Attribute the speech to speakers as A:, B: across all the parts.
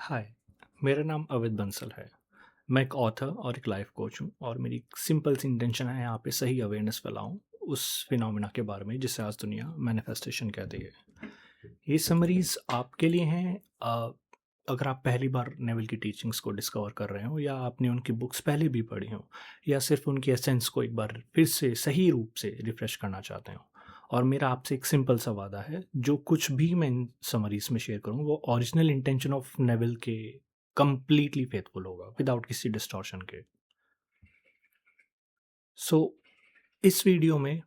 A: हाय, मेरा नाम अविद बंसल है। मैं एक ऑथर और एक लाइफ कोच हूँ और मेरी एक सिंपल सी इंटेंशन है यहाँ पे सही अवेयरनेस फैलाऊँ उस फिनोमेना के बारे में जिसे आज दुनिया मैनिफेस्टेशन कहती है। ये समरीज आपके लिए हैं। अगर आप पहली बार नेवल की टीचिंग्स को डिस्कवर कर रहे हो या आपने उनकी बुक्स पहले भी पढ़ी हो या सिर्फ उनकी एसेंस को एक बार फिर से सही रूप से रिफ्रेश करना चाहते हो। और मेरा आपसे एक सिंपल सा वादा है, जो कुछ भी मैं इन समरीज में शेयर करूँ वो ओरिजिनल इंटेंशन ऑफ नेवल के कंप्लीटली फेथफुल होगा विदाउट किसी डिस्टॉर्शन के। सो इस वीडियो में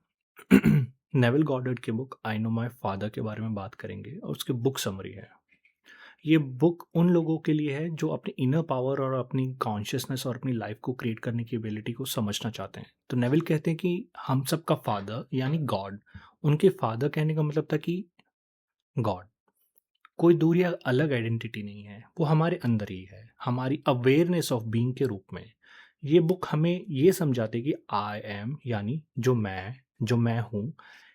A: नेवल गॉडर्ड की book I know my father के बारे में बात करेंगे और उसकी बुक समरी है। ये बुक उन लोगों के लिए है जो अपनी इनर पावर और अपनी कॉन्शियसनेस और अपनी लाइफ को क्रिएट करने की एबिलिटी को समझना चाहते हैं। तो नेविल कहते हैं कि हम सबका फादर यानी गॉड, उनके फादर कहने का मतलब था कि गॉड कोई दूर या अलग आइडेंटिटी नहीं है, वो हमारे अंदर ही है, हमारी अवेयरनेस ऑफ बीइंग के रूप में। ये बुक हमें ये समझाती है कि आई एम यानी जो मैं हूँ,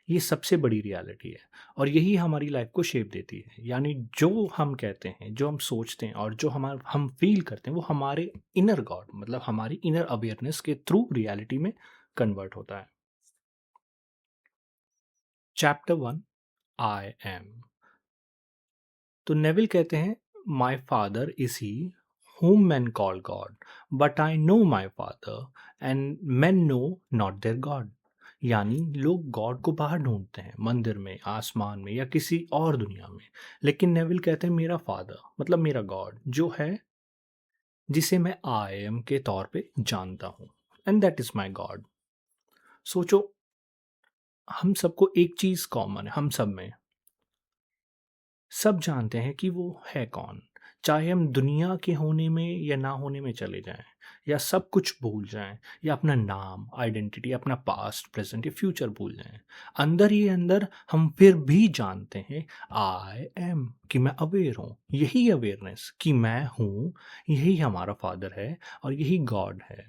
A: ये सबसे बड़ी रियलिटी है और यही हमारी लाइफ को शेप देती है। यानी जो हम कहते हैं, जो हम सोचते हैं और जो हम फील करते हैं वो हमारे इनर गॉड मतलब हमारी इनर अवेयरनेस के थ्रू रियलिटी में कन्वर्ट होता है। Chapter 1, I am. तो नेविल कहते हैं, माई father is he whom men call God, but I know my father and men know not their God। यानी लोग गॉड को बाहर ढूंढते हैं, मंदिर में, आसमान में या किसी और दुनिया में, लेकिन नेविल कहते हैं मेरा फादर मतलब मेरा गॉड जो है, जिसे मैं आई एम के तौर पे जानता हूँ, and that is my God. सोचो, हम सबको एक चीज कॉमन है, हम सब में सब जानते हैं कि वो है कौन। चाहे हम दुनिया के होने में या ना होने में चले जाएं या सब कुछ भूल जाएं या अपना नाम, आइडेंटिटी, अपना पास्ट, प्रेजेंट या फ्यूचर भूल जाएं, अंदर ही अंदर हम फिर भी जानते हैं आई एम कि मैं अवेयर हूँ। यही अवेयरनेस कि मैं हूँ, यही हमारा फादर है और यही गॉड है।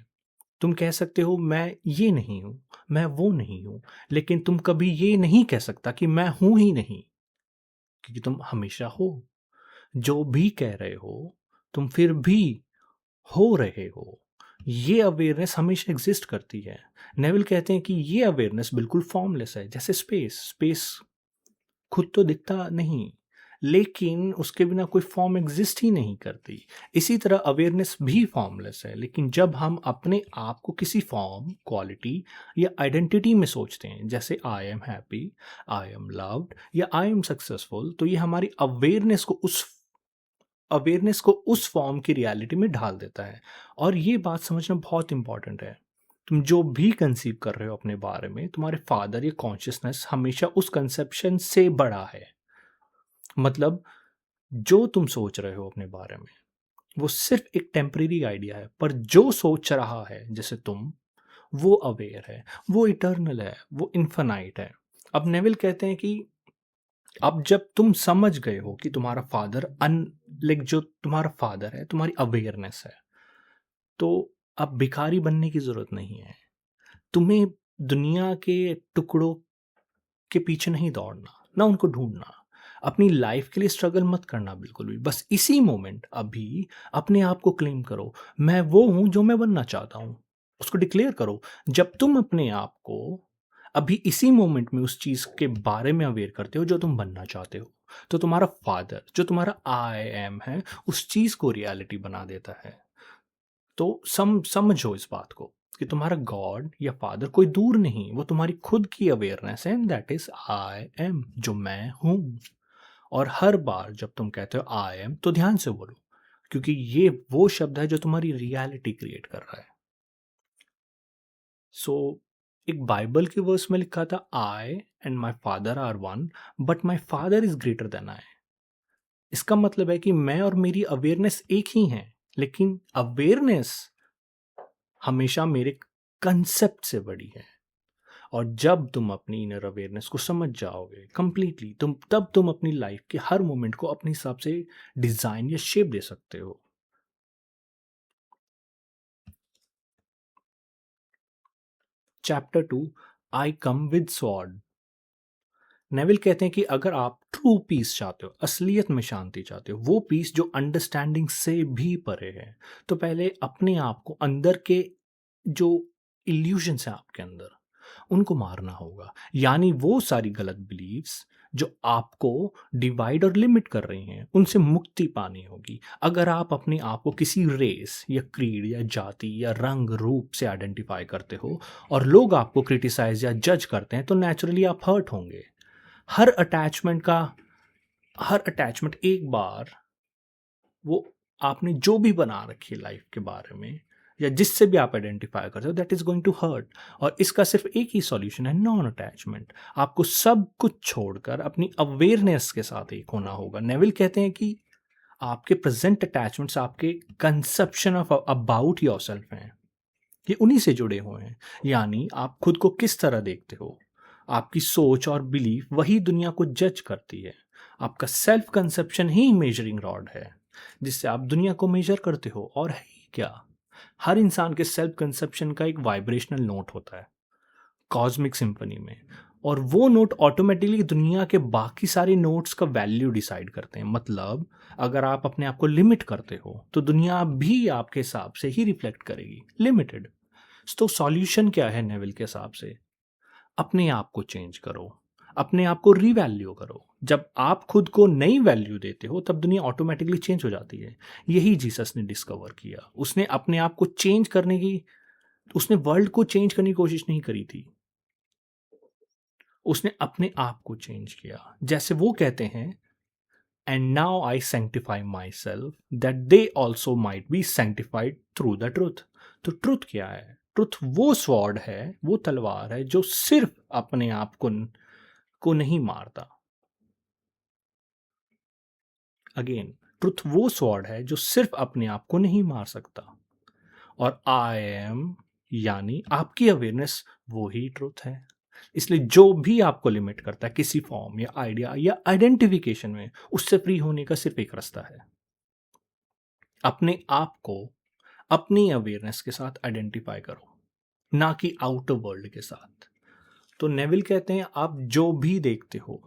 A: तुम कह सकते हो मैं ये नहीं हूँ, मैं वो नहीं हूँ, लेकिन तुम कभी ये नहीं कह सकता कि मैं हूँ ही नहीं, क्योंकि तुम हमेशा हो। जो भी कह रहे हो तुम फिर भी हो रहे हो। ये अवेयरनेस हमेशा एग्जिस्ट करती है। नेविल कहते हैं कि ये अवेयरनेस बिल्कुल फॉर्मलेस है, जैसे स्पेस। स्पेस खुद तो दिखता नहीं, लेकिन उसके बिना कोई फॉर्म एग्जिस्ट ही नहीं करती। इसी तरह अवेयरनेस भी फॉर्मलेस है, लेकिन जब हम अपने आप को किसी फॉर्म, क्वालिटी या आइडेंटिटी में सोचते हैं, जैसे I am happy, I am loved या आई एम सक्सेसफुल, तो ये हमारी अवेयरनेस को उस फॉर्म की रियलिटी में ढाल देता है। और ये बात समझना बहुत इंपॉर्टेंट है। तुम जो भी कंसीव कर रहे हो अपने बारे में, तुम्हारे फादर या कॉन्शियसनेस हमेशा उस कंसेप्शन से बड़ा है। मतलब जो तुम सोच रहे हो अपने बारे में वो सिर्फ एक टेम्परेरी आइडिया है, पर जो सोच रहा है जैसे तुम, वो अवेयर है, वो इटर्नल है, वो इन्फानाइट है। अब नेविल कहते हैं कि अब जब तुम समझ गए हो कि तुम्हारा फादर लाइक जो तुम्हारा फादर है तुम्हारी अवेयरनेस है, तो अब भिखारी बनने की जरूरत नहीं है। तुम्हें दुनिया के टुकड़ों के पीछे नहीं दौड़ना, ना उनको ढूंढना। अपनी लाइफ के लिए स्ट्रगल मत करना बिल्कुल भी। बस इसी मोमेंट अभी अपने आप को क्लेम करो, मैं वो हूं जो मैं बनना चाहता हूं। उसको डिक्लेयर करो। जब तुम अपने आप को अभी इसी मोमेंट में उस चीज के बारे में अवेयर करते हो जो तुम बनना चाहते हो, तो तुम्हारा फादर जो तुम्हारा आई एम है उस चीज को रियलिटी बना देता है। तो समझो इस बात को कि तुम्हारा गॉड या फादर कोई दूर नहीं, वो तुम्हारी खुद की अवेयरनेस है, and that is I am जो मैं हूं। और हर बार जब तुम कहते हो आई एम तो ध्यान से बोलो, क्योंकि ये वो शब्द है जो तुम्हारी रियलिटी क्रिएट कर रहा है। सो एक बाइबल के वर्स में लिखा था, I and my father are one but my father is greater than I. इसका मतलब है कि मैं और मेरी अवेयरनेस एक ही हैं, लेकिन अवेयरनेस हमेशा मेरे कंसेप्ट से बड़ी है। और जब तुम अपनी इनर अवेयरनेस को समझ जाओगे कंप्लीटली, तब तुम अपनी लाइफ के हर मोमेंट को अपने हिसाब से डिजाइन या शेप दे सकते हो। Chapter 2, I come with sword. Neville कहते हैं कि अगर आप ट्रू पीस चाहते हो, असलियत में शांति चाहते हो, वो पीस जो अंडरस्टैंडिंग से भी परे है, तो पहले अपने आप को, अंदर के जो इल्यूजन्स हैं आपके अंदर, उनको मारना होगा। यानी वो सारी गलत बिलीव्स जो आपको डिवाइड और लिमिट कर रही हैं, उनसे मुक्ति पानी होगी। अगर आप अपने आप को किसी रेस या क्रीड या जाति या रंग रूप से आइडेंटिफाई करते हो और लोग आपको क्रिटिसाइज या जज करते हैं, तो नेचुरली आप हर्ट होंगे। हर अटैचमेंट एक बार, वो आपने जो भी बना रखी है लाइफ के बारे में या जिससे भी आप आइडेंटिफाई करते हो, that is going to hurt. और इसका सिर्फ एक ही सॉल्यूशन है, नॉन अटैचमेंट। आपको सब कुछ छोड़कर अपनी अवेयरनेस के साथ एक होना होगा। नेविल कहते हैं कि आपके प्रेजेंट अटैचमेंट्स आपके कंसेप्शन ऑफ अबाउट योरसेल्फ हैं, ये उन्हीं से जुड़े हुए हैं। यानी आप खुद को किस तरह देखते हो, आपकी सोच और बिलीफ वही दुनिया को जज करती है। आपका सेल्फ कंसेप्शन ही मेजरिंग रॉड है जिससे आप दुनिया को मेजर करते हो। और है ही क्या, हर इंसान के सेल्फ कंसेप्शन का एक वाइब्रेशनल नोट होता है कॉस्मिक सिंफनी में, और वो नोट ऑटोमेटिकली दुनिया के बाकी सारे नोट्स का वैल्यू डिसाइड करते हैं। मतलब अगर आप अपने आप को लिमिट करते हो तो दुनिया भी आपके हिसाब से ही रिफ्लेक्ट करेगी, लिमिटेड। तो सॉल्यूशन क्या है नेविल के हिसाब से? अपने आप को चेंज करो, अपने आप को रीवैल्यू करो। जब आप खुद को नई वैल्यू देते हो तब दुनिया ऑटोमेटिकली चेंज हो जाती है। यही जीसस ने डिस्कवर किया। उसने अपने आप को चेंज करने की, उसने वर्ल्ड को चेंज करने की कोशिश नहीं करी थी, उसने अपने आप को चेंज किया। जैसे वो कहते हैं, and now I sanctify my self that they also might be sanctified through the truth. तो ट्रुथ क्या है? ट्रुथ वो स्वॉर्ड है, वो तलवार है जो सिर्फ अपने आप को नहीं मारता। अगेन, ट्रुथ वो स्वॉर्ड है जो सिर्फ अपने आप को नहीं मार सकता। और आई एम, यानी आपकी अवेयरनेस, वो ही ट्रुथ है। इसलिए जो भी आपको लिमिट करता है किसी फॉर्म या आइडिया या आइडेंटिफिकेशन में, उससे फ्री होने का सिर्फ एक रास्ता है, अपने आप को अपनी अवेयरनेस के साथ आइडेंटिफाई करो, ना कि आउटर वर्ल्ड के साथ। तो नेविल कहते हैं, आप जो भी देखते हो,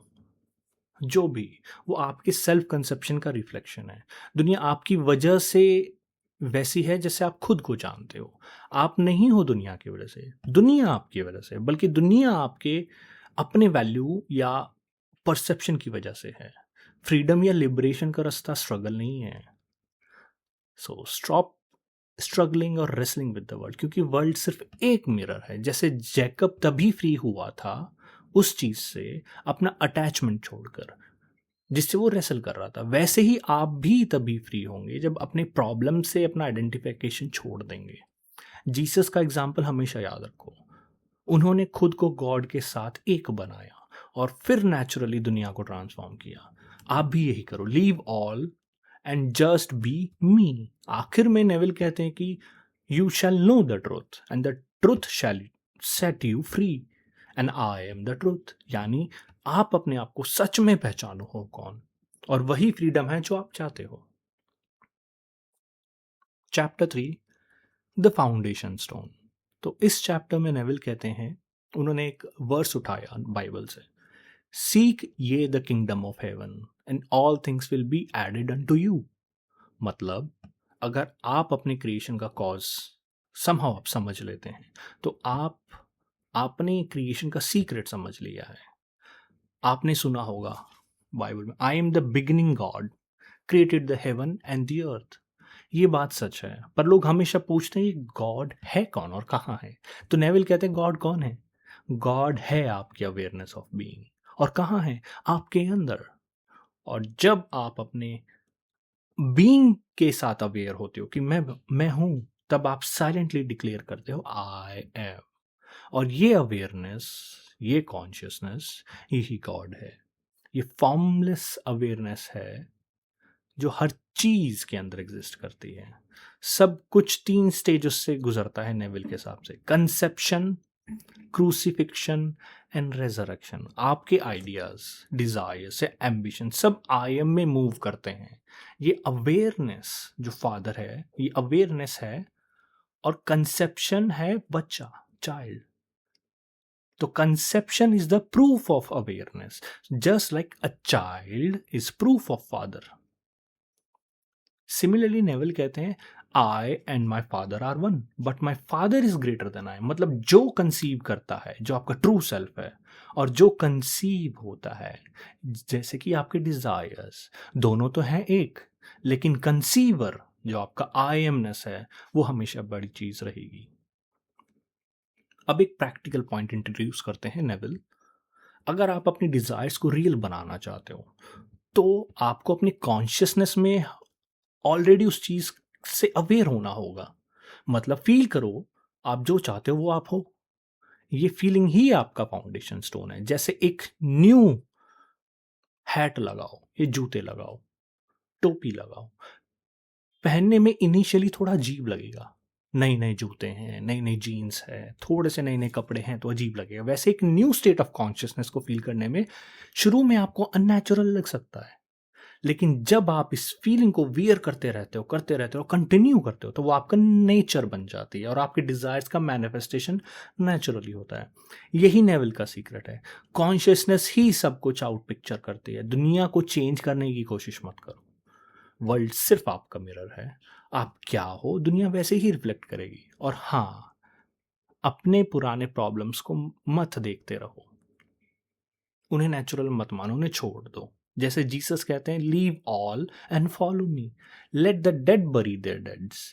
A: जो भी, वो आपके सेल्फ कंसेप्शन का रिफ्लेक्शन है। दुनिया आपकी वजह से वैसी है जैसे आप खुद को जानते हो। आप नहीं हो दुनिया की वजह से, दुनिया आपकी वजह से, बल्कि दुनिया आपके अपने वैल्यू या परसेप्शन की वजह से है। फ्रीडम या लिबरेशन का रास्ता स्ट्रगल नहीं है। सो स्टॉप स्ट्रगलिंग और रेसलिंग विद द वर्ल्ड, क्योंकि वर्ल्ड सिर्फ एक मिरर है। जैसे जैकब तभी फ्री हुआ था उस चीज से, अपना अटैचमेंट छोड़कर जिससे वो रेसल कर रहा था, वैसे ही आप भी तभी फ्री होंगे जब अपने प्रॉब्लम से अपना आइडेंटिफिकेशन छोड़ देंगे। जीसस का एग्जाम्पल हमेशा याद रखो। उन्होंने खुद को गॉड के साथ एक बनाया और फिर नेचुरली दुनिया को ट्रांसफॉर्म किया। आप भी यही करो, leave all and just be me. आखिर में नेविल कहते हैं कि you shall know the truth and the truth shall set you free and I am the truth. यानी आप अपने आप को सच में पहचानो हो कौन, और वही फ्रीडम है जो आप चाहते हो। Chapter 3, the foundation stone. तो इस चैप्टर में नेविल कहते हैं, उन्होंने एक वर्स उठाया बाइबल से, seek ye the kingdom of heaven and all things will be added unto you. मतलब अगर आप अपने क्रिएशन का कॉज समहाउ आप समझ लेते हैं, तो आप आपने क्रिएशन का सीक्रेट समझ लिया है। आपने सुना होगा बाइबल में, आई am the beginning God created the heaven and the earth. ये बात सच है, पर लोग हमेशा पूछते हैं गॉड है कौन और कहाँ है। तो नेविल कहते हैं, गॉड कौन है? गॉड है आपकी अवेयरनेस ऑफ बीइंग। और कहाँ है? आपके अंदर। और जब आप अपने बीइंग के साथ अवेयर होते हो कि मैं हूं, तब आप साइलेंटली डिक्लेयर करते हो आई एम। और ये अवेयरनेस, ये कॉन्शियसनेस, यही गॉड है। ये फॉर्मलेस अवेयरनेस है जो हर चीज के अंदर एग्जिस्ट करती है। सब कुछ 3 स्टेजेस से गुजरता है नेविल के हिसाब से, कंसेप्शन, क्रूसिफिक्शन एंड रेजरेक्शन। आपके आइडियाज, डिजायर से एम्बिशन सब आई एम में मूव करते हैं। ये अवेयरनेस जो फादर है, ये अवेयरनेस है, और कंसेप्शन है बच्चा, चाइल्ड। तो conception is the proof of awareness, just like a child is proof of father. Similarly Neville कहते हैं I and my father are one but my father is greater than I. मतलब जो conceive करता है, जो आपका true self है, और जो कंसीव होता है, जैसे कि आपके डिजायर्स, दोनों तो हैं एक, लेकिन कंसीवर जो आपका आई एमनेस है वो हमेशा बड़ी चीज रहेगी। अब एक प्रैक्टिकल पॉइंट इंट्रोड्यूस करते हैं नेविल। अगर आप अपनी डिजायर्स को रियल बनाना चाहते हो तो आपको अपनी कॉन्शियसनेस में ऑलरेडी उस चीज से अवेयर होना होगा। मतलब फील करो आप जो चाहते हो वो आप हो। ये फीलिंग ही आपका फाउंडेशन स्टोन है। जैसे एक न्यू हैट लगाओ, ये जूते लगाओ, टोपी लगाओ, पहनने में इनिशियली थोड़ा अजीब लगेगा, नए नए जूते हैं, नई नई जीन्स है, थोड़े से नए नए कपड़े हैं तो अजीब लगेगा। वैसे एक न्यू स्टेट ऑफ कॉन्शियसनेस को फील करने में शुरू में आपको अननेचुरल लग सकता है, लेकिन जब आप इस फीलिंग को वियर करते रहते हो, कंटिन्यू करते हो, तो वो आपका नेचर बन जाती है और आपके डिजायर्स का मैनिफेस्टेशन नेचुरली होता है। यही नेवल का सीक्रेट है। कॉन्शियसनेस ही सब कुछ आउट पिक्चर करती है। दुनिया को चेंज करने की कोशिश मत करो। वर्ल्ड सिर्फ आपका मिरर है। आप क्या हो दुनिया वैसे ही रिफ्लेक्ट करेगी। और हाँ, अपने पुराने प्रॉब्लम्स को मत देखते रहो, उन्हें नेचुरल मत मानो, उन्हें छोड़ दो। जैसे जीसस कहते हैं leave all and follow me, let the dead बरी देयर डेड्स।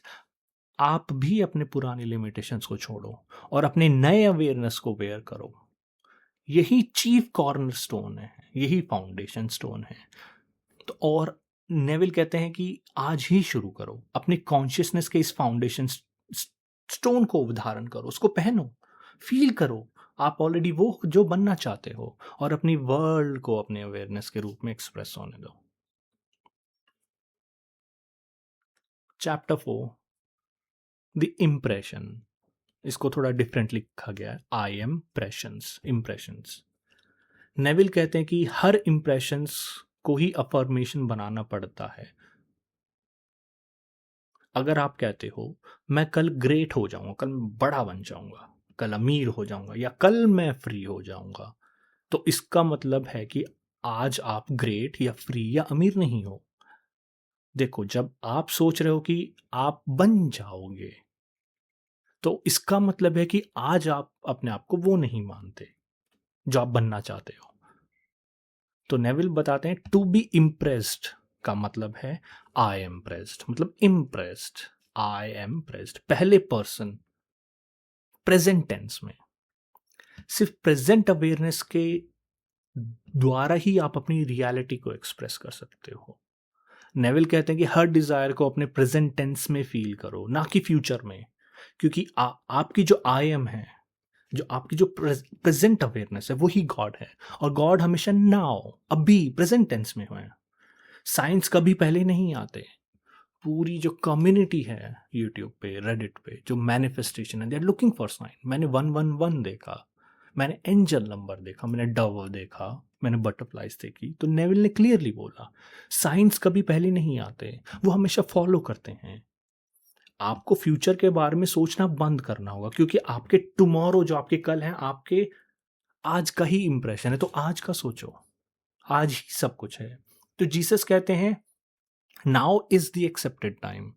A: आप भी अपने पुराने लिमिटेशंस को छोड़ो और अपने नए अवेयरनेस को वेयर करो। यही चीफ कॉर्नर स्टोन है, यही फाउंडेशन स्टोन है। तो और नेविल कहते हैं कि आज ही शुरू करो, अपने कॉन्शियसनेस के इस फाउंडेशन स्टोन को धारण करो, उसको पहनो, फील करो आप ऑलरेडी वो जो बनना चाहते हो, और अपनी वर्ल्ड को अपने अवेयरनेस के रूप में एक्सप्रेस होने दो। चैप्टर 4 द इम्प्रेशन, इसको थोड़ा डिफरेंट लिखा गया है, आई एम प्रेशंस, इम्प्रेशंस। नेविल कहते हैं कि हर इम्प्रेशंस को ही अफर्मेशन बनाना पड़ता है। अगर आप कहते हो मैं कल ग्रेट हो जाऊंगा, कल मैं बड़ा बन जाऊंगा, कल अमीर हो जाऊंगा, या कल मैं फ्री हो जाऊंगा, तो इसका मतलब है कि आज आप ग्रेट या फ्री या अमीर नहीं हो। देखो, जब आप सोच रहे हो कि आप बन जाओगे, तो इसका मतलब है कि आज आप अपने आप को वो नहीं मानते जो आप बनना चाहते हो। तो नेविल बताते हैं टू बी इम्प्रेस्ड का मतलब है आई एम प्रेस्ड, मतलब इम्प्रेस्ड, आई एम प्रेस्ड, पहले पर्सन, प्रेजेंट टेंस में। सिर्फ प्रेजेंट अवेयरनेस के द्वारा ही आप अपनी रियलिटी को एक्सप्रेस कर सकते हो। नेविल कहते हैं कि हर डिजायर को अपने प्रेजेंट टेंस में फील करो, ना कि फ्यूचर में, क्योंकि आपकी जो आई एम है, जो आपकी जो प्रेजेंट अवेयरनेस है, वो ही गॉड है। और गॉड हमेशा नाउ, अभी, प्रेजेंट टेंस में है। साइंस कभी पहले नहीं आते। पूरी जो कम्युनिटी है यूट्यूब पे, रेडिट पे, जो मैनिफेस्टेशन है, they are looking for sign. मैंने 111 देखा, मैंने एंजल नंबर देखा, मैंने डव देखा, मैंने बटरफ्लाइज देखी। तो नेविल ने क्लियरली बोला साइंस कभी पहले नहीं आते, वो हमेशा फॉलो करते हैं। आपको फ्यूचर के बारे में सोचना बंद करना होगा, क्योंकि आपके टुमारो, जो आपके कल हैं, आपके आज का ही इंप्रेशन है। तो आज का सोचो, आज ही सब कुछ है। तो जीसस कहते हैं now is the accepted time,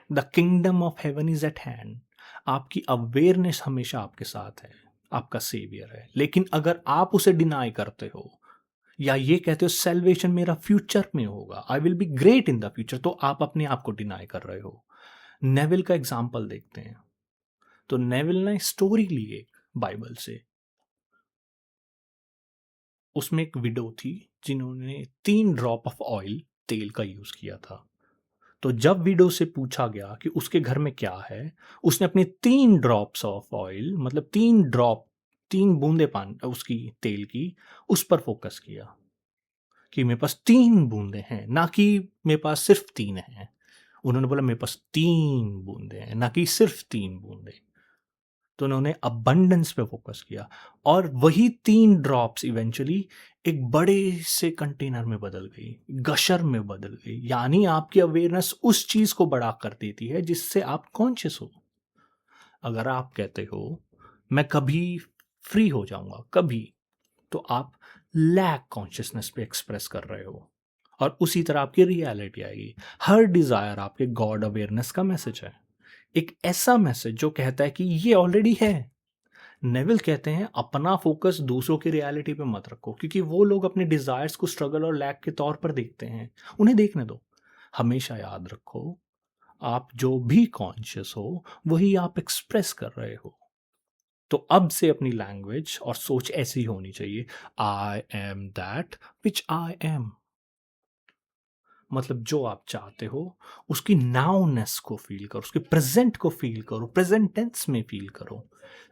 A: the kingdom of heaven is eight hand. आपकी अवेयरनेस हमेशा आपके साथ है, आपका सेवियर है। लेकिन अगर आप उसे डिनाई करते हो या ये कहते हो सेल्वेशन मेरा फ्यूचर में होगा, आई will be great in the future, तो आप अपने आप को डिनाई कर रहे हो। नेविल का एग्जाम्पल देखते हैं। तो नेविल ने स्टोरी ली एक बाइबल से। उसमें एक विडो थी जिन्होंने 3 ड्रॉप ऑफ ऑयल, तेल का यूज किया था। तो जब विडो से पूछा गया कि उसके घर में क्या है, उसने अपने 3 ड्रॉप्स ऑफ ऑयल, मतलब 3 बूंदे पानी उसकी तेल की, उस पर फोकस किया कि मेरे पास 3 बूंदे हैं, ना कि मेरे पास सिर्फ 3 हैं। उन्होंने बोला मेरे पास 3 बूंदे हैं, ना कि सिर्फ 3 बूंदे। तो उन्होंने अबंडेंस पे फोकस किया, और वही 3 ड्रॉप्स इवेंचुअली एक बड़े से कंटेनर में बदल गई, गशर में बदल गई। यानी आपकी अवेयरनेस उस चीज को बड़ा कर देती है जिससे आप कॉन्शियस हो। अगर आप कहते हो मैं कभी फ्री हो जाऊंगा कभी, तो आप लैक कॉन्शियसनेस पे एक्सप्रेस कर रहे हो, और उसी तरह आपकी रियलिटी आएगी। हर डिजायर आपके गॉड अवेयरनेस का मैसेज है, एक ऐसा मैसेज जो कहता है कि ये ऑलरेडी है। नेविल कहते हैं अपना फोकस दूसरों की रियलिटी पे मत रखो, क्योंकि वो लोग अपने डिजायर्स को स्ट्रगल और लैक के तौर पर देखते हैं, उन्हें देखने दो। हमेशा याद रखो, आप जो भी कॉन्शियस हो वही आप एक्सप्रेस कर रहे हो। तो अब से अपनी लैंग्वेज और सोच ऐसी होनी चाहिए, I am that which I am. मतलब जो आप चाहते हो उसकी नाउनेस को फील करो, उसके प्रेजेंट को फील करो, प्रेजेंट टेंस में फील करो।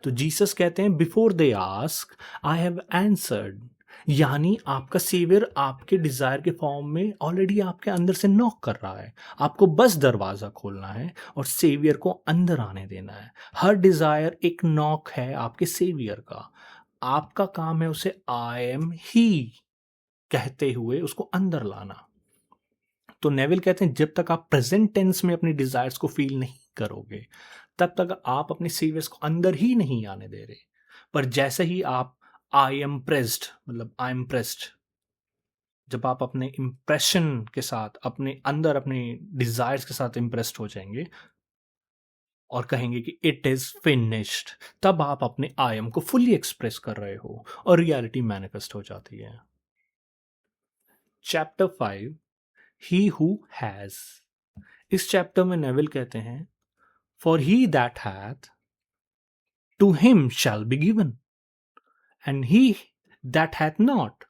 A: तो जीसस कहते हैं before they ask I have answered, यानी आपका सेवियर आपके डिजायर के फॉर्म में ऑलरेडी आपके अंदर से नॉक कर रहा है। आपको बस दरवाजा खोलना है और सेवियर को अंदर आने देना है। हर डिजायर एक नॉक है आपके सेवियर का, आपका काम है उसे आई एम ही कहते हुए उसको अंदर लाना। तो नेविल कहते हैं जब तक आप प्रेजेंट टेंस में अपनी डिजायर्स को फील नहीं करोगे, तब तक आप अपने सेवियर्स को अंदर ही नहीं आने दे रहे। पर जैसे ही आप आई एम प्रेस्ड, मतलब आई एम प्रेस्ड, जब आप अपने इंप्रेशन के साथ अपने अंदर अपने डिजायर्स के साथ इंप्रेस्ड हो जाएंगे और कहेंगे कि इट इज फिनिश्ड, तब आप अपने आई एम को फुली एक्सप्रेस कर रहे हो और रियलिटी मैनिफेस्ट हो जाती है। Chapter 5, he who has. इस चैप्टर में नेविल कहते हैं for he that hath to him shall be given, and he that hath not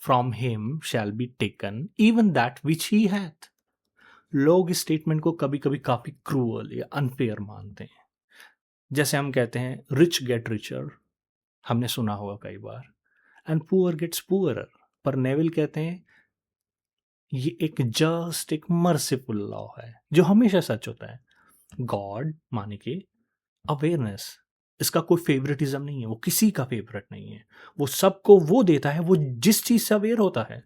A: from him shall be taken even that which he hath. लोग इस statement को कभी कभी काफी क्रूअल या अनफेयर मानते हैं। जैसे हम कहते हैं रिच गेट रिचर, हमने सुना होगा कई बार, एंड पुअर गेट्स पुअरर। पर नेविल कहते हैं ये एक मर्सीफुल लॉ है जो हमेशा सच होता है। गॉड माने के अवेयरनेस, इसका कोई फेवरेटिज्म नहीं है, वो किसी का फेवरेट नहीं है, वो सबको वो देता है वो जिस चीज से अवेयर होता है।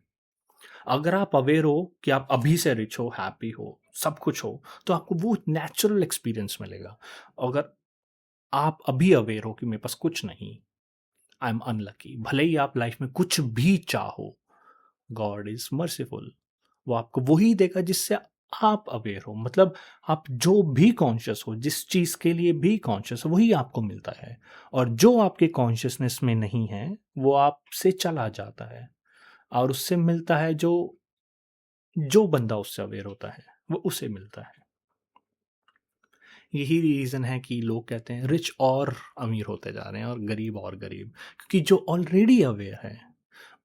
A: अगर आप अवेयर हो कि आप अभी से रिच हो, हैप्पी हो, सब कुछ हो, तो आपको वो नेचुरल एक्सपीरियंस मिलेगा। अगर आप अभी अवेयर हो कि मेरे पास कुछ नहीं, आई एम अनलकी, भले ही आप लाइफ में कुछ भी चाहो, गॉड इज मर्सीफुल, वो आपको वही देगा जिससे आप अवेयर हो। मतलब आप जो भी कॉन्शियस हो, जिस चीज के लिए भी कॉन्शियस हो, वही आपको मिलता है, और जो आपके कॉन्शियसनेस में नहीं है वो आपसे चला जाता है, और उससे मिलता है जो जो बंदा उससे अवेयर होता है वो उसे मिलता है। यही रीजन है कि लोग कहते हैं रिच और अमीर होते जा रहे हैं और गरीब और गरीब, क्योंकि जो ऑलरेडी अवेयर है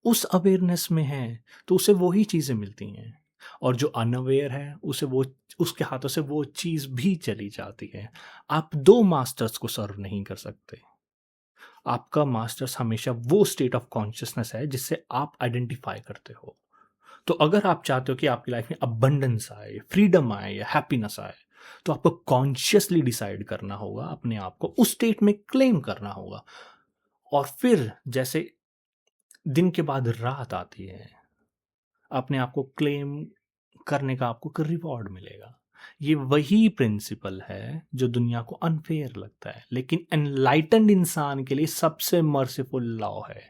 A: उस अवेयरनेस में है तो उसे वही चीजें मिलती हैं, और जो अनअवेयर है उसे वो उसके हाथों से वो चीज भी चली जाती है। आप दो मास्टर्स को सर्व नहीं कर सकते। आपका मास्टर्स हमेशा वो स्टेट ऑफ कॉन्शियसनेस है जिससे आप आइडेंटिफाई करते हो। तो अगर आप चाहते हो कि आपकी लाइफ में अबंडेंस आए, फ्रीडम आए या हैप्पीनेस आए, तो आपको कॉन्शियसली डिसाइड करना होगा, अपने आप को उस स्टेट में क्लेम करना होगा। और फिर जैसे दिन के बाद रात आती है, अपने आप को क्लेम करने का आपको रिवॉर्ड मिलेगा। ये वही प्रिंसिपल है जो दुनिया को अनफेयर लगता है, लेकिन एनलाइटेंड इंसान के लिए सबसे मर्सीफुल लॉ है।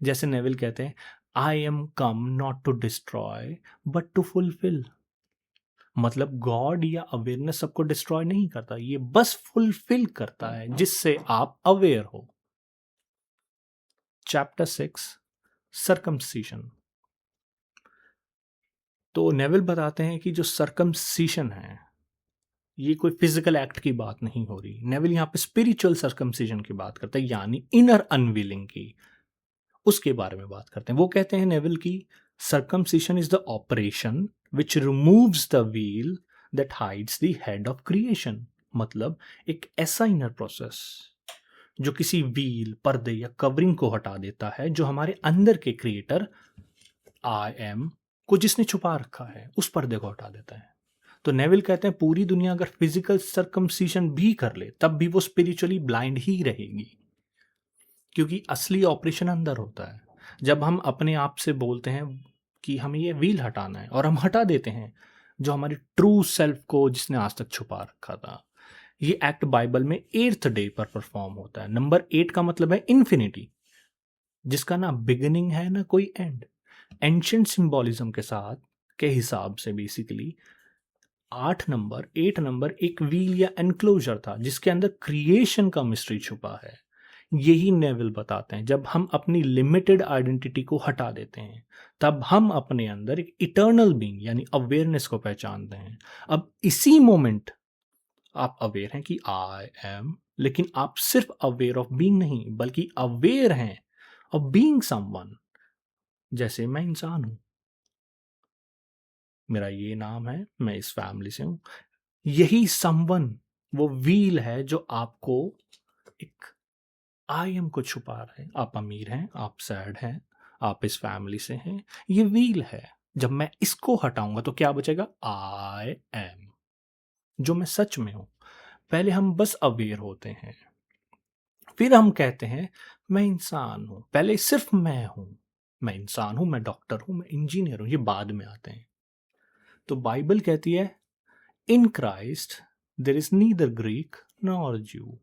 A: जैसे नेविल कहते हैं I am come not to destroy but to fulfil. मतलब गॉड या अवेयरनेस सबको डिस्ट्रॉय नहीं करता, ये बस फुलफिल करता है जिससे आप अवेयर हो। चैप्टर 6, सर्कमसीशन। तो नेविल बताते हैं कि जो सर्कमसीशन है ये कोई फिजिकल एक्ट की बात नहीं हो रही। नेविल यहाँ पे स्पिरिचुअल सर्कमसीजन की बात करता है, यानी इनर अनविलिंग की, उसके बारे में बात करते हैं। वो कहते हैं नेविल की circumcision is the operation which removes the veil that hides the head of creation. मतलब एक ऐसा इनर प्रोसेस जो किसी व्हील, पर्दे या कवरिंग को हटा देता है जो हमारे अंदर के क्रिएटर आई एम को जिसने छुपा रखा है, उस पर्दे को हटा देता है। तो नेविल कहते हैं पूरी दुनिया अगर फिजिकल सर्कमसीशन भी कर ले तब भी वो स्पिरिचुअली ब्लाइंड ही रहेगी, क्योंकि असली ऑपरेशन अंदर होता है। जब हम अपने आप से बोलते हैं कि हमें ये व्हील हटाना है और हम हटा देते हैं जो हमारी ट्रू सेल्फ को जिसने आज तक छुपा रखा था, ये एक्ट बाइबल में 8th डे पर परफॉर्म होता है। नंबर 8 का मतलब है इन्फिनिटी, जिसका ना बिगिनिंग है ना कोई एंड। एंशियंट सिंबोलिज्म के साथ के हिसाब से बेसिकली 8 नंबर एक व्हील या एनक्लोजर था जिसके अंदर क्रिएशन का मिस्ट्री छुपा है। यही नेविल बताते हैं, जब हम अपनी लिमिटेड आइडेंटिटी को हटा देते हैं तब हम अपने अंदर एक इटर्नल बीइंग यानी अवेयरनेस को पहचानते हैं। अब इसी मोमेंट आप अवेयर हैं कि आई एम, लेकिन आप सिर्फ अवेयर ऑफ बीइंग नहीं बल्कि अवेयर हैं ऑफ बीइंग समवन। जैसे मैं इंसान हूं, मेरा ये नाम है, मैं इस फैमिली से हूं। यही समवन वो व्हील है जो आपको एक आई एम को छुपा रहा है। आप अमीर हैं, आप सैड हैं, आप इस फैमिली से हैं, ये व्हील है। जब मैं इसको हटाऊंगा तो क्या बचेगा? आई एम, जो मैं सच में हूं। पहले हम बस अवेयर होते हैं, फिर हम कहते हैं मैं इंसान हूं। पहले सिर्फ मैं हूं, मैं इंसान हूं, मैं डॉक्टर हूं, मैं इंजीनियर हूं, ये बाद में आते हैं। तो बाइबल कहती है in Christ there is neither Greek nor Jew,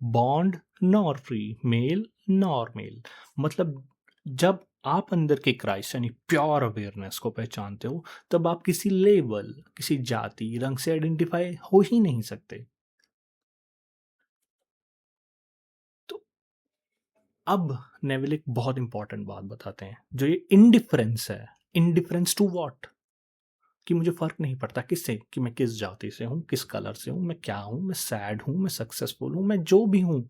A: bond nor free, male nor male. मतलब जब आप अंदर के क्राइस्ट यानी प्योर अवेयरनेस को पहचानते हो तब आप किसी लेवल, किसी जाति, रंग से आइडेंटिफाई हो ही नहीं सकते। तो अब नेविल एक बहुत इंपॉर्टेंट बात बताते हैं, जो ये इनडिफरेंस है। Indifference to what? कि मुझे फर्क नहीं पड़ता किससे, कि मैं किस जाति से हूं, किस कलर से हूं, मैं क्या हूं, मैं सैड हूं, मैं सक्सेसफुल हूं, मैं जो भी हूं।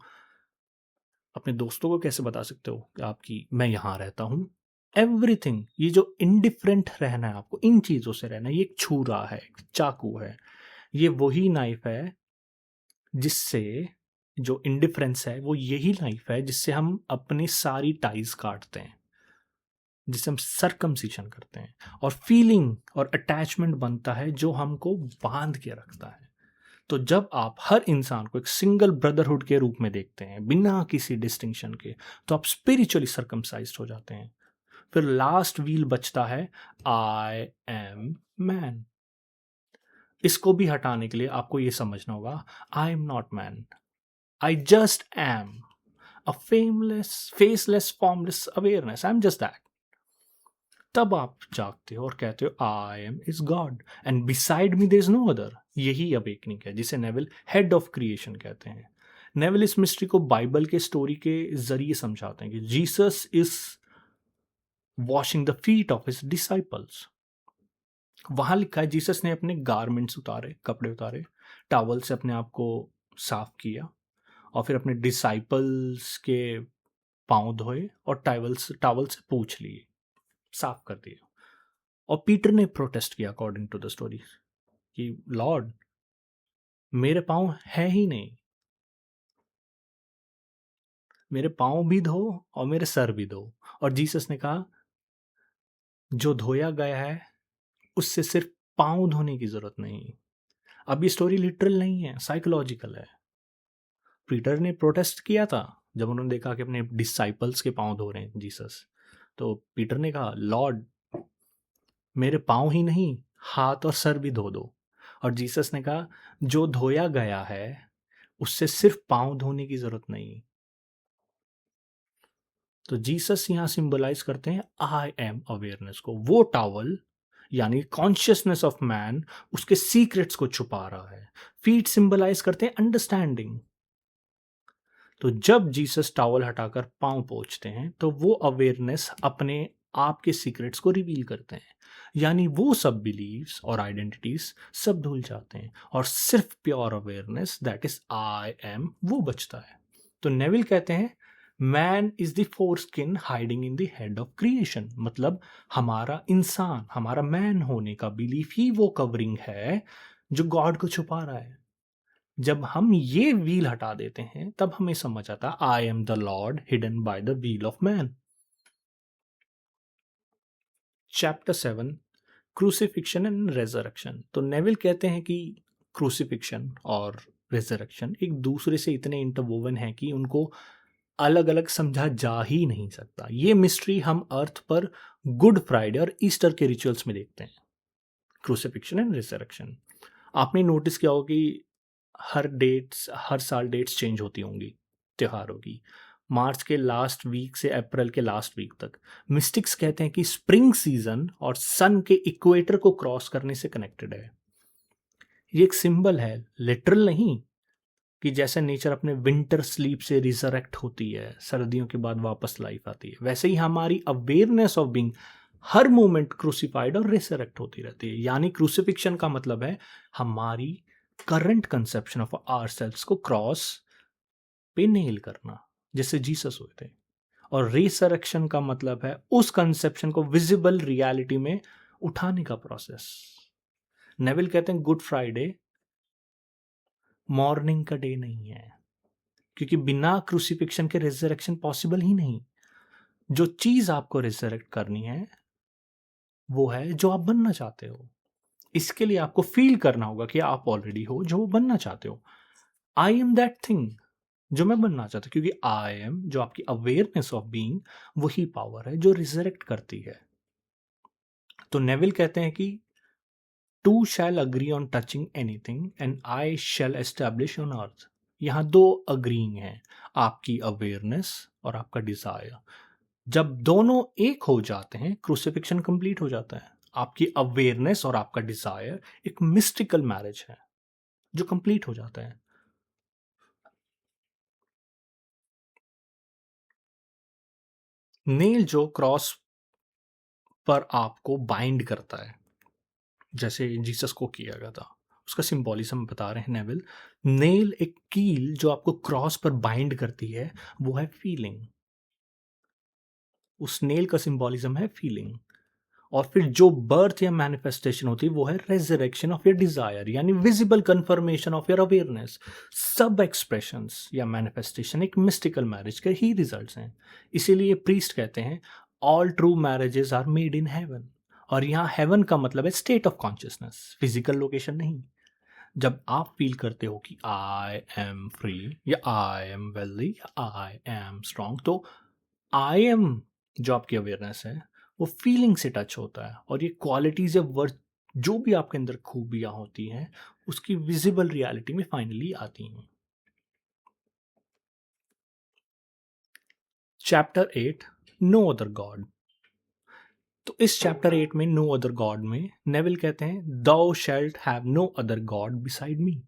A: अपने दोस्तों को कैसे बता सकते हो कि आपकी मैं यहां रहता हूं? एवरीथिंग, ये जो इनडिफरेंट रहना है आपको, इन चीजों से रहना है। ये एक छुरा है, एक चाकू है, ये वही नाइफ है जिससे, जो इनडिफरेंस है वो यही नाइफ है जिससे हम अपनी सारी टाइज काटते हैं, जिसे हम सरकमसिशन करते हैं, और फीलिंग और अटैचमेंट बनता है जो हमको बांध के रखता है। तो जब आप हर इंसान को एक सिंगल ब्रदरहुड के रूप में देखते हैं बिना किसी डिस्टिंक्शन के, तो आप स्पिरिचुअली सरकमसाइज्ड हो जाते हैं। फिर लास्ट व्हील बचता है आई एम मैन। इसको भी हटाने के लिए आपको ये समझना होगा I am not man, I just am a faceless formless awareness, I am just that. तब आप जागते हो और कहते हो I am is God and beside me there is no other. यही अवेकनिंग है जिसे नेविल हेड ऑफ क्रिएशन कहते हैं। नेविल इस मिस्ट्री को बाइबल के स्टोरी के जरिए समझाते हैं कि Jesus is washing the feet of his disciples. वहां लिखा है जीसस ने अपने गारमेंट्स उतारे, कपड़े उतारे, टॉवल से अपने आप को साफ किया और फिर अपने डिसाइपल्स के पांव धोए और टॉवल से पूछ लिए, साफ कर दिए। और पीटर ने प्रोटेस्ट किया अकॉर्डिंग टू द स्टोरी कि लॉर्ड मेरे पांव है ही नहीं, मेरे पांव भी धो और मेरे सर भी धो। और जीसस ने कहा जो धोया गया है उससे सिर्फ पांव धोने की जरूरत नहीं। अब ये स्टोरी लिटरल नहीं है, साइकोलॉजिकल है। पीटर ने प्रोटेस्ट किया था जब उन्होंने देखा कि अपने डिसाइपल्स के पांव धो रहे हैं जीसस। तो पीटर ने कहा लॉर्ड मेरे पांव ही नहीं, हाथ और सर भी धो दो। और जीसस ने कहा जो धोया गया है उससे सिर्फ पांव धोने की जरूरत नहीं। तो जीसस यहां सिंबलाइज करते हैं आई एम अवेयरनेस को। वो टॉवल यानी कॉन्शियसनेस ऑफ मैन उसके सीक्रेट्स को छुपा रहा है। फीट सिंबलाइज करते हैं अंडरस्टैंडिंग। तो जब जीसस टॉवल हटाकर पांव पोंछते हैं तो वो अवेयरनेस अपने आप के सीक्रेट्स को रिवील करते हैं, यानी वो सब बिलीव्स और आइडेंटिटीज सब धुल जाते हैं और सिर्फ pure awareness that is I M वो बचता है। तो नेविल कहते हैं man is the four skin hiding in the head of creation. मतलब हमारा इंसान, हमारा मैन होने का बिलीफ ही वो कवरिंग है जो गॉड को छुपा रहा है। जब हम ये व्हील हटा देते हैं तब हमें समझ आता आई am the Lord hidden by the wheel of man. Chapter 7 crucifixion and resurrection. तो नेविल कहते हैं कि क्रूसिफिक्शन और रेजरेक्शन एक दूसरे से इतने इंटरवोवन हैं कि उनको अलग अलग समझा जा ही नहीं सकता। ये मिस्ट्री हम अर्थ पर गुड फ्राइडे और ईस्टर के रिचुअल्स में देखते हैं, क्रूसिफिक्शन एंड रेजरेक्शन। आपने नोटिस किया होगा कि हर साल डेट्स चेंज होती होंगी त्योहारों की, मार्च के लास्ट वीक से अप्रैल के लास्ट वीक तक। मिस्टिक्स कहते हैं कि स्प्रिंग सीजन और सन के इक्वेटर को क्रॉस करने से कनेक्टेड है। ये एक सिंबल है, लिटरल नहीं, कि जैसे नेचर अपने विंटर स्लीप से रिजरेक्ट होती है, सर्दियों के बाद वापस लाइफ आती है, वैसे ही हमारी अवेयरनेस ऑफ बीइंग हर मोमेंट क्रूसिफाइड और रिसरेक्ट होती रहती है। यानी क्रूसिफिक्शन का मतलब है हमारी current conception of our self को क्रॉस पे नेल करना, जिससे जीसस हुए थे। और रिसरेक्शन का मतलब है उस कंसेप्शन को विजिबल रियलिटी में उठाने का प्रोसेस। नेविल कहते हैं गुड फ्राइडे मॉर्निंग का डे नहीं है, क्योंकि बिना क्रूसिफिक्शन के रिजरेक्शन पॉसिबल ही नहीं। जो चीज आपको रिजरेक्ट करनी है वो है जो आप बनना चाहते हो। इसके लिए आपको फील करना होगा कि आप ऑलरेडी हो जो बनना चाहते हो। आई एम दैट थिंग जो मैं बनना चाहता हूं, क्योंकि आई एम जो आपकी अवेयरनेस ऑफ बीइंग वही पावर है जो रिजरेक्ट करती है। तो नेविल कहते हैं कि two shall agree on touching anything and I shall establish on earth. यहां दो अग्रीइंग है, आपकी अवेयरनेस और आपका डिजायर। जब दोनों एक हो जाते हैं क्रूसिफिक्शन कंप्लीट हो जाता है। आपकी अवेयरनेस और आपका डिजायर एक मिस्टिकल मैरिज है जो कंप्लीट हो जाता है। नेल जो क्रॉस पर आपको बाइंड करता है, जैसे जीसस को किया गया था, उसका सिंबॉलिज्म बता रहे हैं नेविल। नेल एक कील जो आपको क्रॉस पर बाइंड करती है, वो है फीलिंग। उस नेल का सिंबॉलिज्म है फीलिंग। और फिर जो बर्थ या मैनिफेस्टेशन होती है वो है रेजरेक्शन ऑफ योर डिजायर, यानी visible confirmation of your awareness. सब एक्सप्रेशंस या मैनिफेस्टेशन एक मिस्टिकल मैरिज के ही रिजल्ट्स हैं। इसीलिए प्रीस्ट कहते हैं all true marriages are made in heaven. और यहाँ हेवन का मतलब है state of consciousness, physical location नहीं। जब आप फील करते हो कि आई एम फ्री या आई एम वेल्दी या आई एम स्ट्रांग, तो आई एम जो आपकी अवेयरनेस है वो फीलिंग से टच होता है। और ये क्वालिटीज या वर्थ जो भी आपके अंदर खूबियां होती हैं उसकी विजिबल रियलिटी में फाइनली आती हैं। Chapter 8 no other God. तो इस चैप्टर 8 में नो अदर गॉड में नेविल कहते हैं thou shalt have no other God beside me.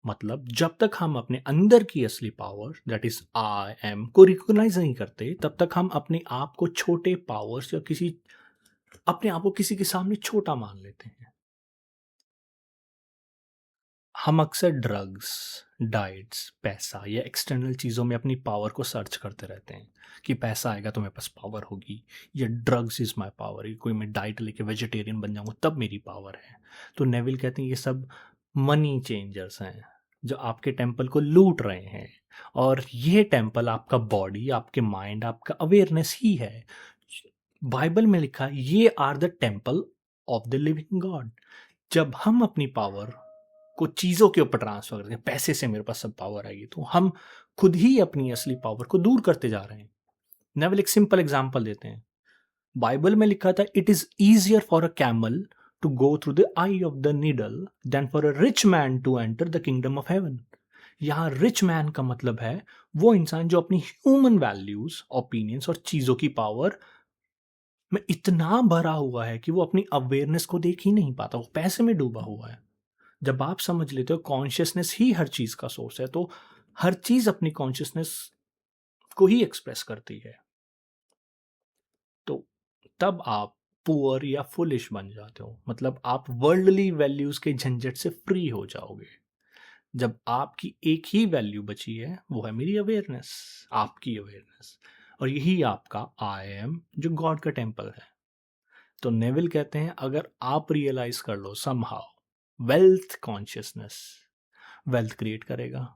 A: मतलब जब तक हम अपने अंदर की असली power that is I am को रिकॉग्नाइज नहीं करते, तब तक हम अपने आप को छोटे पावर्स या अपने आप को किसी के सामने छोटा मान लेते हैं। हम अक्सर ड्रग्स, डाइट्स, पैसा या एक्सटर्नल चीज़ों में अपनी पावर को सर्च करते रहते हैं कि पैसा आएगा तो मेरे पास पावर होगी, या ड्रग्स इज़ माई पावर, कोई मैं डाइट लेके वेजिटेरियन बन जाऊंगा तब मेरी पावर है। तो नेविल कहते हैं ये सब मनी चेंजर्स हैं जो आपके टेम्पल को लूट रहे हैं। और ये टेम्पल आपका बॉडी, आपके माइंड, आपका अवेयरनेस ही है। बाइबल में लिखा है ye are the temple of the living God. जब हम अपनी पावर को चीज़ों के ऊपर ट्रांसफर करते हैं, पैसे से मेरे पास सब पावर आएगी, तो हम खुद ही अपनी असली पावर को दूर करते जा रहे हैं। नेवल एक सिंपल एग्जांपल देते हैं। बाइबल में लिखा था it is easier for a camel to go through the eye of the needle than for a rich man to enter the kingdom of heaven. यहाँ रिच मैन का मतलब है वो इंसान जो अपनी ह्यूमन वैल्यूज, ओपिनियंस और चीजों की पावर में इतना भरा हुआ है कि वो अपनी अवेयरनेस को देख ही नहीं पाता, वो पैसे में डूबा हुआ है। जब आप समझ लेते हो कॉन्शियसनेस ही हर चीज का सोर्स है, तो हर चीज अपनी कॉन्शियसनेस को ही एक्सप्रेस करती है। तो तब आप पुअर या फुलिश बन जाते हो, मतलब आप वर्ल्डली वैल्यूज के झंझट से फ्री हो जाओगे। जब आपकी एक ही वैल्यू बची है वो है मेरी अवेयरनेस, आपकी अवेयरनेस, और यही आपका आई एम जो गॉड का टेम्पल है। तो नेविल कहते हैं अगर आप रियलाइज कर लो somehow wealth consciousness wealth create करेगा,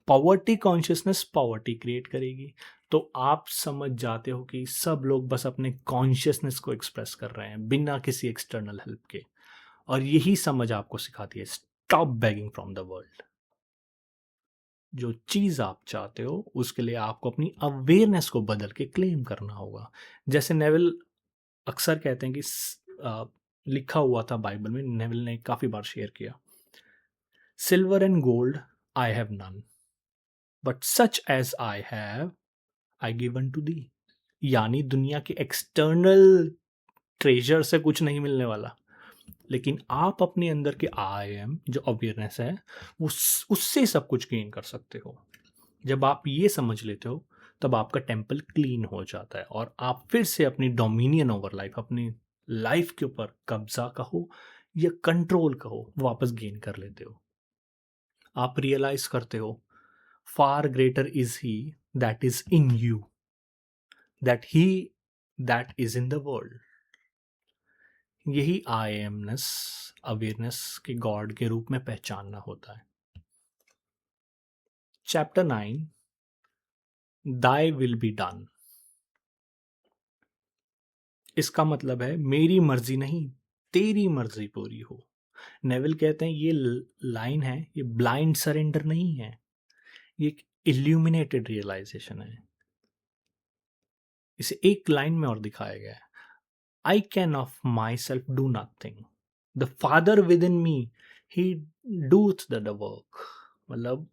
A: पॉवर्टी कॉन्शियसनेस पॉवर्टी क्रिएट करेगी, तो आप समझ जाते हो कि सब लोग बस अपने कॉन्शियसनेस को एक्सप्रेस कर रहे हैं बिना किसी एक्सटर्नल हेल्प के। और यही समझ आपको सिखाती है stop begging from the world. जो चीज आप चाहते हो उसके लिए आपको अपनी अवेयरनेस को बदल के क्लेम करना होगा। जैसे नेविल अक्सर कहते हैं कि लिखा हुआ था बाइबल में, नेविल ने काफी बार शेयर किया, silver and gold I have none, but such as I have I given to thee. यानी दुनिया के एक्सटर्नल ट्रेजर से कुछ नहीं मिलने वाला, लेकिन आप अपने अंदर के आई एम जो अवेयरनेस है उससे सब कुछ गेन कर सकते हो। जब आप ये समझ लेते हो तब आपका टेम्पल क्लीन हो जाता है और आप फिर से अपनी डोमिनियन ओवर लाइफ, अपनी लाइफ के ऊपर कब्जा कहो या कंट्रोल कहो, वापस गेन कर लेते हो। आप रियलाइज करते हो far greater is he that is in you that he that is in the world. यही आई एमनेस, अवेयरनेस के गॉड के रूप में पहचानना होता है। Chapter 9, thy will be done. इसका मतलब है मेरी मर्जी नहीं, तेरी मर्जी पूरी हो। नेविल कहते हैं ये लाइन है, ये ब्लाइंड सरेंडर नहीं है, ये एक इल्यूमिनेटेड रियलाइजेशन है। इसे एक लाइन में और दिखाया गया है, I can of myself do nothing, the father within me he doeth the work. मतलब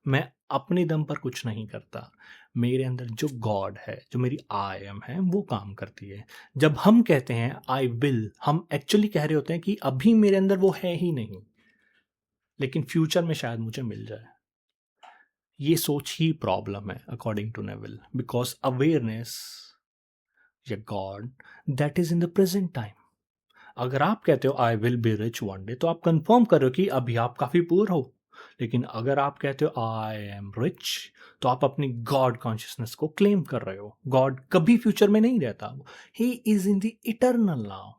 A: मैं अपने दम पर कुछ नहीं करता, मेरे अंदर जो गॉड है, जो मेरी आई एम है, वो काम करती है। जब हम कहते हैं आई विल, हम एक्चुअली कह रहे होते हैं कि अभी मेरे अंदर वो है ही नहीं, लेकिन फ्यूचर में शायद मुझे मिल जाए। ये सोच ही प्रॉब्लम है according to Neville, because awareness या god that is in the present time. अगर आप कहते हो I will be rich one day, तो आप कंफर्म कर रहे हो कि अभी आप काफी पुअर हो। लेकिन अगर आप कहते हो आई एम रिच, तो आप अपनी गॉड कॉन्शियसनेस को क्लेम कर रहे हो। गॉड कभी फ्यूचर में नहीं रहता, he is in the eternal now.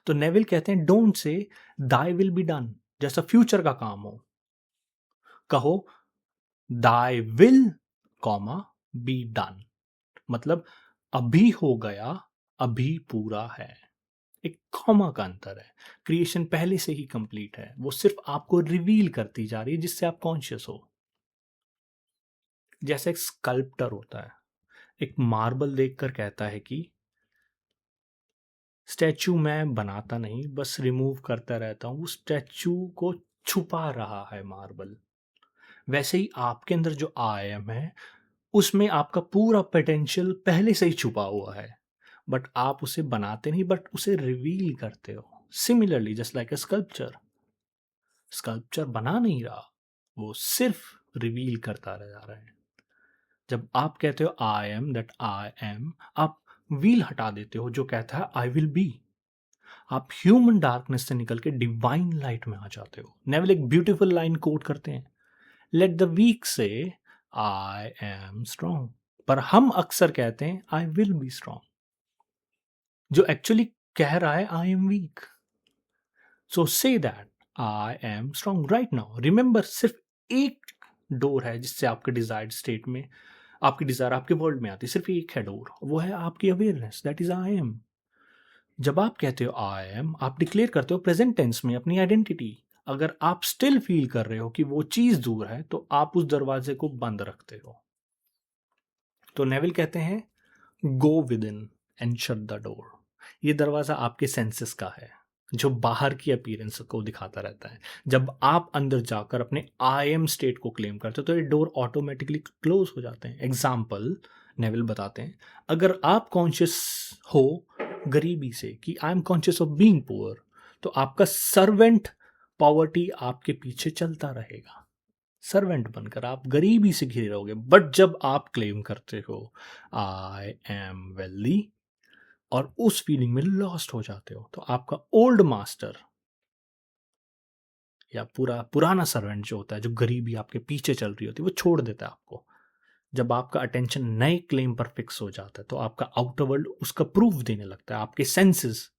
A: तो नेविल कहते हैं don't say thy will be done जैसा फ्यूचर का काम हो, कहो thy will comma be done, मतलब अभी हो गया, अभी पूरा है। एक कॉमा का अंतर है। क्रिएशन पहले से ही कंप्लीट है, वो सिर्फ आपको रिवील करती जा रही है जिससे आप कॉन्शियस हो। जैसे एक स्कल्प्टर होता है, एक मार्बल देखकर कहता है कि स्टैचू मैं बनाता नहीं, बस रिमूव करता रहता हूं, उस स्टैचू को छुपा रहा है मार्बल। वैसे ही आपके अंदर जो आई एम है, उसमें आपका पूरा पोटेंशियल पहले से ही छुपा हुआ है, बट आप उसे बनाते नहीं, बट उसे रिवील करते हो। Similarly just like a sculpture, sculpture बना नहीं रहा, वो सिर्फ रिवील करता रह जा रहा है। जब आप कहते हो I M that I am, आप व्हील हटा देते हो जो कहता है आई विल बी। आप ह्यूमन डार्कनेस से निकल के डिवाइन लाइट में आ जाते हो। नेविल एक ब्यूटीफुल लाइन कोट करते हैं, लेट द वीक से आई एम स्ट्रॉन्ग, पर हम अक्सर कहते हैं आई विल बी स्ट्रॉन्ग, जो एक्चुअली कह रहा है I am weak. So say that I am strong right now. Remember, सिर्फ एक डोर है जिससे आपके डिजायर्ड स्टेट में, आपकी डिजायर आपके वर्ल्ड में आती है, सिर्फ एक है डोर, वो है आपकी awareness, that is I M. जब आप कहते हो आई एम, आप डिक्लेयर करते हो प्रेजेंट टेंस में अपनी आइडेंटिटी। अगर आप स्टिल फील कर रहे हो कि वो चीज दूर है, तो आप उस दरवाजे को बंद रखते हो। तो नेविल कहते हैं go with in and shut the door. ये दरवाजा आपके सेंसेस का है, जो बाहर की अपीयरेंस को दिखाता रहता है। जब आप अंदर जाकर अपने आई एम स्टेट को क्लेम करते हो, तो ये डोर ऑटोमेटिकली क्लोज हो जाते हैं। एग्जाम्पल नेविल बताते हैं, अगर आप कॉन्शियस हो गरीबी से कि I am conscious of being poor, तो आपका सर्वेंट पॉवर्टी आपके पीछे चलता रहेगा। सर्वेंट बनकर आप गरीबी से घिरे रहोगे। बट जब आप क्लेम करते हो आई एम वेल्दी और उस फीलिंग में लॉस्ट हो जाते हो, तो आपका ओल्ड मास्टर या पुराना सर्वेंट जो होता है, जो गरीबी आपके पीछे चल रही होती है, वो छोड़ देता है आपको। जब आपका अटेंशन नए क्लेम पर फिक्स हो जाता है, तो आपका आउटर वर्ल्ड उसका प्रूफ देने लगता है। आपके सेंसेस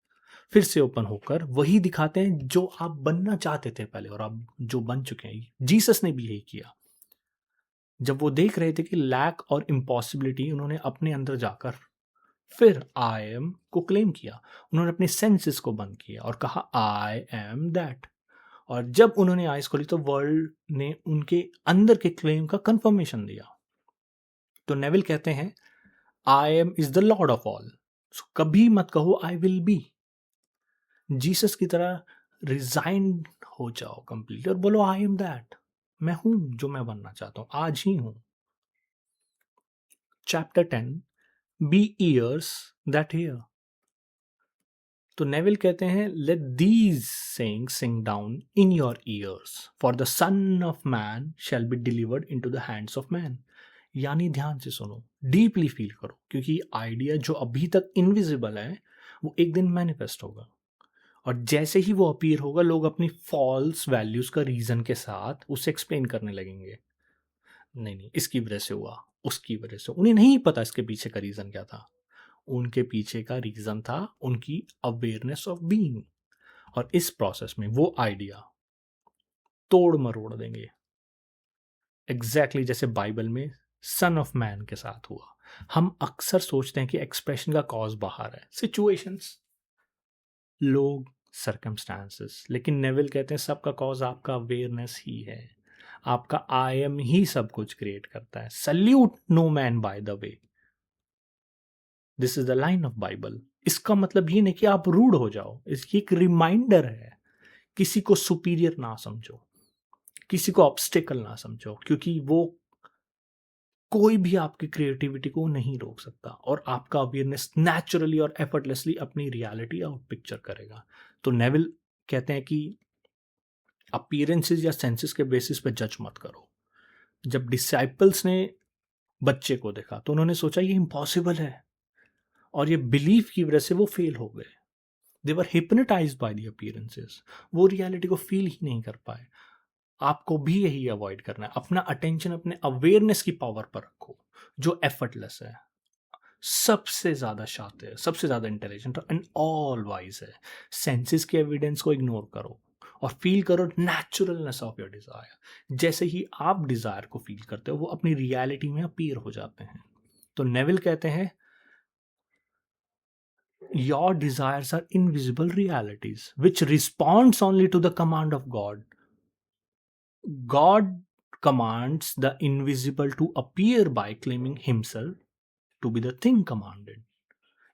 A: फिर से ओपन होकर वही दिखाते हैं जो आप बनना चाहते थे पहले, और आप जो बन चुके हैं। जीसस ने भी यही किया। जब वो देख रहे थे कि लैक और इम्पॉसिबिलिटी, उन्होंने अपने अंदर जाकर फिर आई एम को क्लेम किया। उन्होंने अपने सेंसेस को बंद किया और कहा आई एम दैट। और जब उन्होंने आइज खोली, तो वर्ल्ड ने उनके अंदर के क्लेम का कंफर्मेशन दिया। तो नेविल कहते हैं I am is the Lord of all. कभी मत कहो आई विल बी। जीसस की तरह रिजाइन हो जाओ कंप्लीट और बोलो आई एम दैट, मैं हूं जो मैं बनना चाहता हूं, आज ही हूं। Chapter 10, be ears that hear. तो नेविल कहते हैं let these saying sink down in your ears for the son of man shall be delivered into the hands of man. यानी ध्यान से सुनो, डीपली फील करो, क्योंकि आइडिया जो अभी तक इनविजिबल है वो एक दिन मैनिफेस्ट होगा, और जैसे ही वो अपीयर होगा लोग अपनी फॉल्स वैल्यूज का रीजन के साथ उसे एक्सप्लेन करने लगेंगे। नहीं नहीं, इसकी वजह से हुआ, उसकी वजह से। उन्हें नहीं पता इसके पीछे का रीजन क्या था। उनके पीछे का रीजन था उनकी अवेयरनेस ऑफ बीइंग, और इस प्रोसेस में वो आइडिया तोड़ मरोड़ देंगे, एग्जैक्टली जैसे बाइबल में सन ऑफ मैन के साथ हुआ। हम अक्सर सोचते हैं कि एक्सप्रेशन का कॉज बाहर है, सिचुएशंस, लोग, सर्कमस्टांसेस, लेकिन नेविल कहते हैं सबका कॉज आपका अवेयरनेस ही है। आपका आई एम ही सब कुछ क्रिएट करता है। Salute no man by the way, this is the line of Bible. इसका मतलब ये नहीं कि आप रूड हो जाओ, इसकी एक रिमाइंडर है। किसी को सुपीरियर ना समझो, किसी को ऑब्स्टिकल ना समझो, क्योंकि वो कोई भी आपकी क्रिएटिविटी को नहीं रोक सकता, और आपका अवेयरनेस नेचुरली और एफर्टलेसली अपनी रियलिटी आउट पिक्चर करेगा। तो नेविल कहते हैं कि अपीयरेंसेस या सेंसेस के बेसिस पे जज मत करो। जब डिसाइपल्स ने बच्चे को देखा तो उन्होंने सोचा ये इम्पॉसिबल है, और ये बिलीफ की वजह से वो फेल हो गए। दे वर हिप्नोटाइज्ड बाय द अपीयरेंसेस, वो रियलिटी को फील ही नहीं कर पाए। आपको भी यही अवॉइड करना है, अपना अटेंशन अपने अवेयरनेस की पावर पर रखो, जो एफर्टलेस है, सबसे ज्यादा शातिर, सबसे ज्यादा इंटेलिजेंट एंड ऑल वाइज है। सेंसेस के एविडेंस को इग्नोर करो और फील करो नेचुरलनेस ऑफ योर डिजायर। जैसे ही आप डिजायर को फील करते हो वो अपनी रियलिटी में अपीयर हो जाते हैं। तो नेविल कहते हैं your desires are invisible realities which responds only to the command of God. God commands the invisible to appear by claiming himself to be the thing commanded.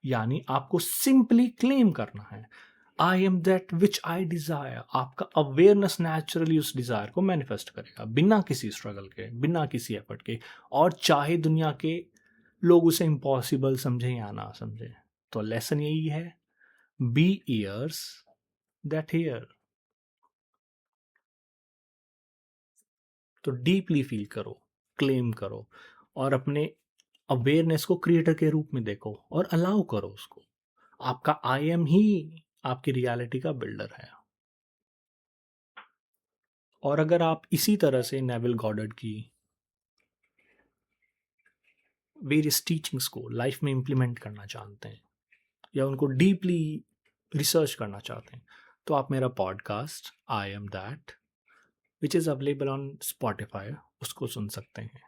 A: यानी आपको सिंपली क्लेम करना है, I am that which I Dzire. आपका awareness naturally उस Dzire को manifest करेगा, बिना किसी स्ट्रगल के, बिना किसी एफर्ट के, और चाहे दुनिया के लोग उसे इम्पॉसिबल समझे या ना समझे। तो लेसन यही है, बी ईयर्स दैट हियर। तो डीपली फील करो, क्लेम करो, और अपने अवेयरनेस को क्रिएटर के रूप में देखो और अलाउ करो उसको। आपका आई एम ही आपकी रियलिटी का बिल्डर है। और अगर आप इसी तरह से नेविल गॉडर्ड की वेरियस टीचिंग्स को लाइफ में इम्प्लीमेंट करना चाहते हैं, या उनको डीपली रिसर्च करना चाहते हैं, तो आप मेरा podcast I am that which is available on Spotify उसको सुन सकते हैं।